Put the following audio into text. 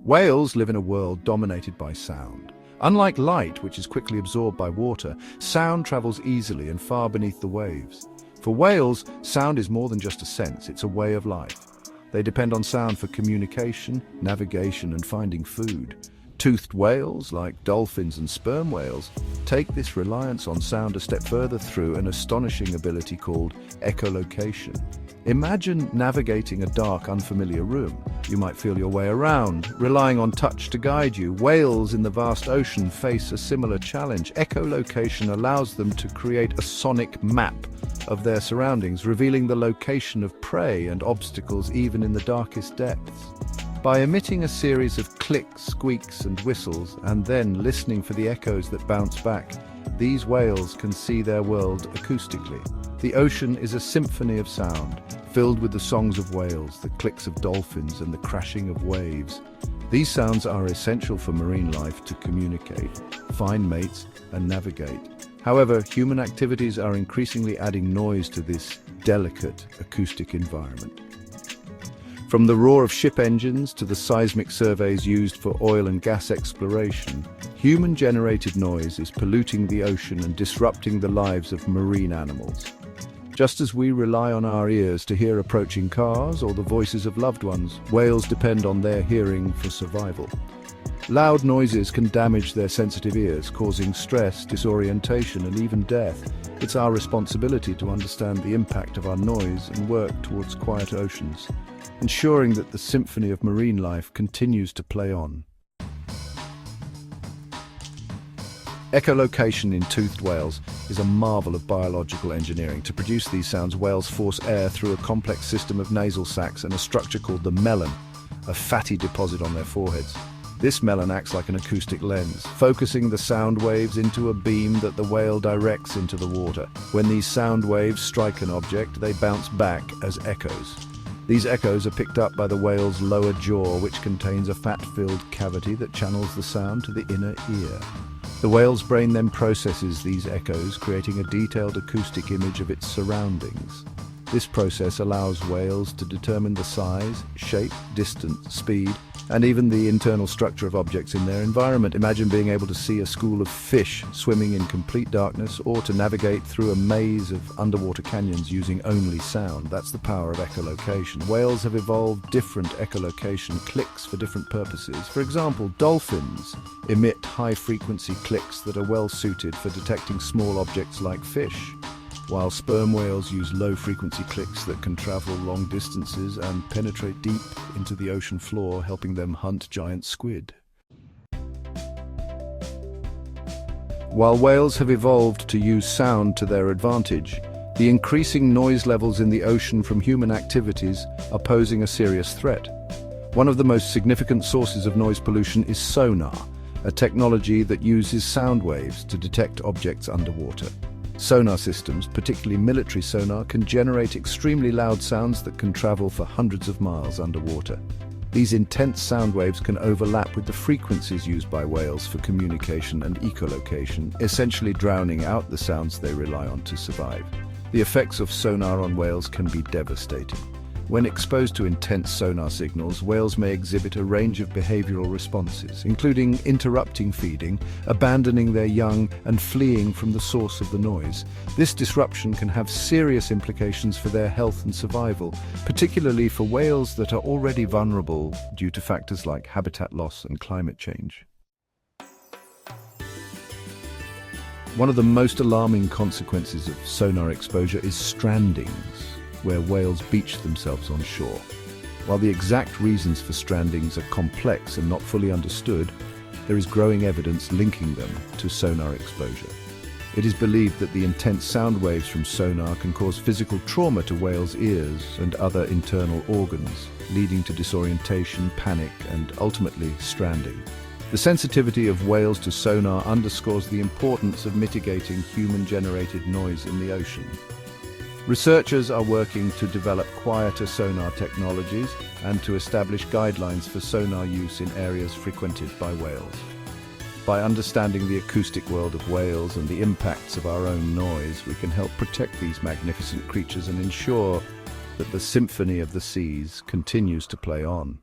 Whales live in a world dominated by sound. Unlike light, which is quickly absorbed by water, sound travels easily and far beneath the waves. For whales, sound is more than just a sense, it's a way of life. They depend on sound for communication, navigation, and finding food. Toothed whales, like dolphins and sperm whales, take this reliance on sound a step further through an astonishing ability called echolocation. Imagine navigating a dark, unfamiliar room. You might feel your way around, relying on touch to guide you. Whales in the vast ocean face a similar challenge. Echolocation allows them to create a sonic map of their surroundings, revealing the location of prey and obstacles even in the darkest depths. By emitting a series of clicks, squeaks, and whistles, and then listening for the echoes that bounce back, these whales can see their world acoustically. The ocean is a symphony of sound, filled with the songs of whales, the clicks of dolphins, and the crashing of waves. These sounds are essential for marine life to communicate, find mates, and navigate. However, human activities are increasingly adding noise to this delicate acoustic environment. From the roar of ship engines to the seismic surveys used for oil and gas exploration, human-generated noise is polluting the ocean and disrupting the lives of marine animals. Just as we rely on our ears to hear approaching cars or the voices of loved ones, whales depend on their hearing for survival. Loud noises can damage their sensitive ears, causing stress, disorientation, and even death. It's our responsibility to understand the impact of our noise and work towards quiet oceans, ensuring that the symphony of marine life continues to play on. Echolocation in toothed whales is a marvel of biological engineering. To produce these sounds, whales force air through a complex system of nasal sacs and a structure called the melon, a fatty deposit on their foreheads. This melon acts like an acoustic lens, focusing the sound waves into a beam that the whale directs into the water. When these sound waves strike an object, they bounce back as echoes. These echoes are picked up by the whale's lower jaw, which contains a fat-filled cavity that channels the sound to the inner ear. The whale's brain then processes these echoes, creating a detailed acoustic image of its surroundings. This process allows whales to determine the size, shape, distance, speed, and even the internal structure of objects in their environment. Imagine being able to see a school of fish swimming in complete darkness, or to navigate through a maze of underwater canyons using only sound. That's the power of echolocation. Whales have evolved different echolocation clicks for different purposes. For example, dolphins emit high-frequency clicks that are well suited for detecting small objects like fish, while sperm whales use low-frequency clicks that can travel long distances and penetrate deep into the ocean floor, helping them hunt giant squid. While whales have evolved to use sound to their advantage, the increasing noise levels in the ocean from human activities are posing a serious threat. One of the most significant sources of noise pollution is sonar, a technology that uses sound waves to detect objects underwater. Sonar systems, particularly military sonar, can generate extremely loud sounds that can travel for hundreds of miles underwater. These intense sound waves can overlap with the frequencies used by whales for communication and echolocation, essentially drowning out the sounds they rely on to survive. The effects of sonar on whales can be devastating. When exposed to intense sonar signals, whales may exhibit a range of behavioral responses, including interrupting feeding, abandoning their young, and fleeing from the source of the noise. This disruption can have serious implications for their health and survival, particularly for whales that are already vulnerable due to factors like habitat loss and climate change. One of the most alarming consequences of sonar exposure is strandings, where whales beach themselves on shore. While the exact reasons for strandings are complex and not fully understood, there is growing evidence linking them to sonar exposure. It is believed that the intense sound waves from sonar can cause physical trauma to whales' ears and other internal organs, leading to disorientation, panic, and ultimately stranding. The sensitivity of whales to sonar underscores the importance of mitigating human-generated noise in the ocean. Researchers are working to develop quieter sonar technologies and to establish guidelines for sonar use in areas frequented by whales. By understanding the acoustic world of whales and the impacts of our own noise, we can help protect these magnificent creatures and ensure that the symphony of the seas continues to play on.